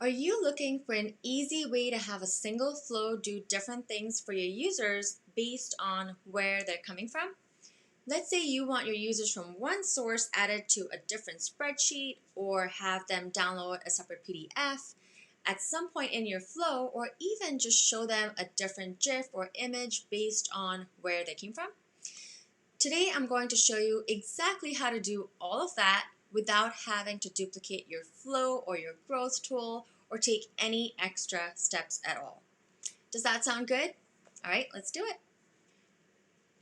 Are you looking for an easy way to have a single flow do different things for your users based on where they're coming from? Let's say you want your users from one source added to a different spreadsheet or have them download a separate PDF at some point in your flow, or even just show them a different GIF or image based on where they came from. Today I'm going to show you exactly how to do all of that without having to duplicate your flow or your growth tool or take any extra steps at all. Does that sound good? All right, let's do it.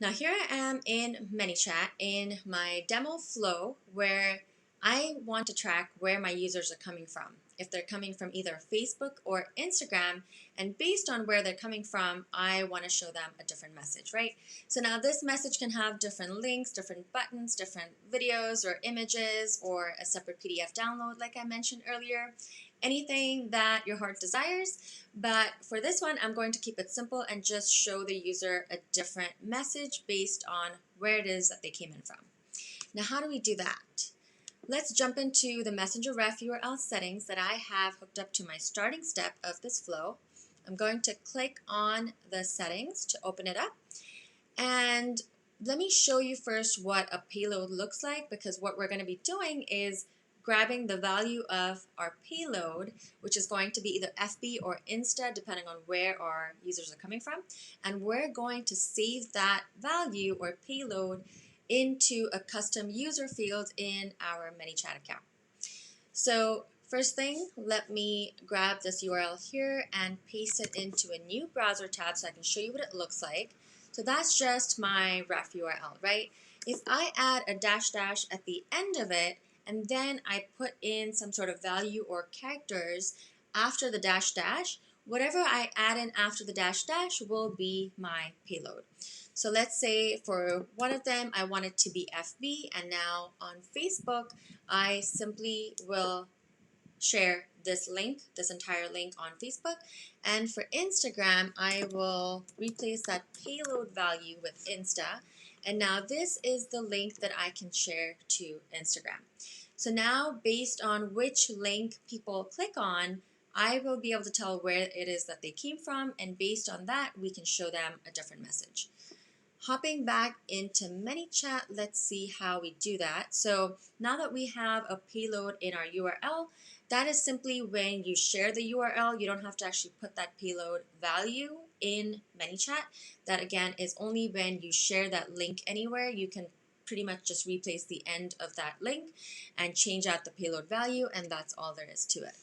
Now here I am in ManyChat in my demo flow where I want to track where my users are coming from. If they're coming from either Facebook or Instagram, and based on where they're coming from, I want to show them a different message, right? So now this message can have different links, different buttons, different videos or images, or a separate PDF download like I mentioned earlier. Anything that your heart desires. But for this one, I'm going to keep it simple and just show the user a different message based on where it is that they came in from. Now, how do we do that? Let's jump into the Messenger RefURL settings that I have hooked up to my starting step of this flow. I'm going to click on the settings to open it up. And let me show you first what a payload looks like, because what we're going to be doing is grabbing the value of our payload, which is going to be either FB or Insta, depending on where our users are coming from. And we're going to save that value or payload into a custom user field in our ManyChat account. So first thing, let me grab this URL here and paste it into a new browser tab so I can show you what it looks like. So that's just my ref URL, right? If I add a dash dash at the end of it, and then I put in some sort of value or characters after the dash dash, whatever I add in after the dash dash will be my payload. So let's say for one of them, I want it to be FB, and now on Facebook, I simply will share this link, this entire link on Facebook. And for Instagram, I will replace that payload value with Insta. And now this is the link that I can share to Instagram. So now based on which link people click on, I will be able to tell where it is that they came from, and based on that, we can show them a different message. Hopping back into ManyChat, let's see how we do that. So now that we have a payload in our URL, that is simply when you share the URL, you don't have to actually put that payload value in ManyChat. That again is only when you share that link anywhere. You can pretty much just replace the end of that link and change out the payload value, and that's all there is to it.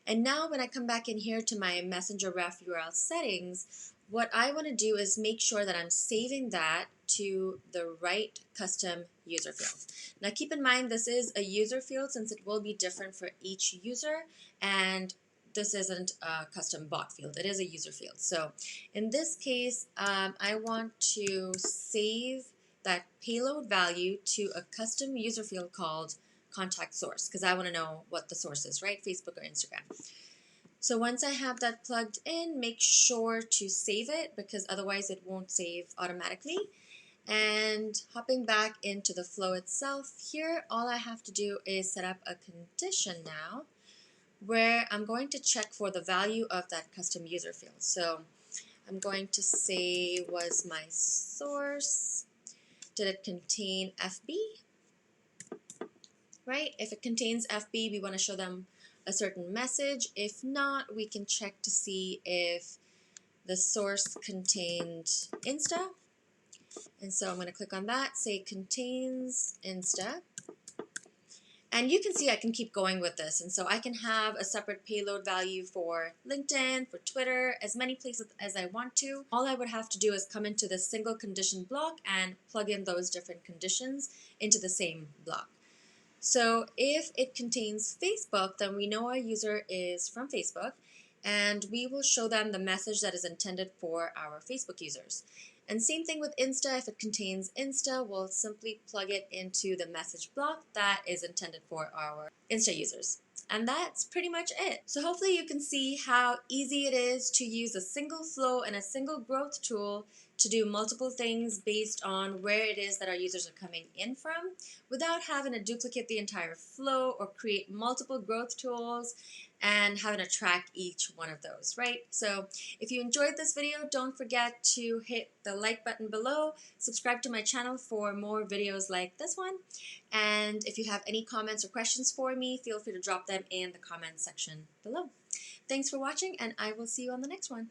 And now when I come back in here to my Messenger RefURL settings, what I want to do is make sure that I'm saving that to the right custom user field. Now keep in mind this is a user field since it will be different for each user, and this isn't a custom bot field, it is a user field. So in this case, I want to save that payload value to a custom user field called contact source, because I want to know what the source is, right? Facebook or Instagram. So once I have that plugged in, make sure to save it because otherwise it won't save automatically. And hopping back into the flow itself here, all I have to do is set up a condition now where I'm going to check for the value of that custom user field. So I'm going to say, was my source, did it contain FB? Right? If it contains FB, we want to show them a certain message. If not, we can check to see if the source contained Insta. And so I'm going to click on that, say contains Insta. And you can see I can keep going with this. And so I can have a separate payload value for LinkedIn, for Twitter, as many places as I want to. All I would have to do is come into this single condition block and plug in those different conditions into the same block. So if it contains Facebook, then we know our user is from Facebook, and we will show them the message that is intended for our Facebook users. And same thing with Insta. If it contains Insta, we'll simply plug it into the message block that is intended for our Insta users. And that's pretty much it. So hopefully you can see how easy it is to use a single flow and a single growth tool to do multiple things based on where it is that our users are coming in from without having to duplicate the entire flow or create multiple growth tools and having to track each one of those, right? So if you enjoyed this video, don't forget to hit the like button below, subscribe to my channel for more videos like this one, and if you have any comments or questions for me, feel free to drop them in the comments section below. Thanks for watching, and I will see you on the next one.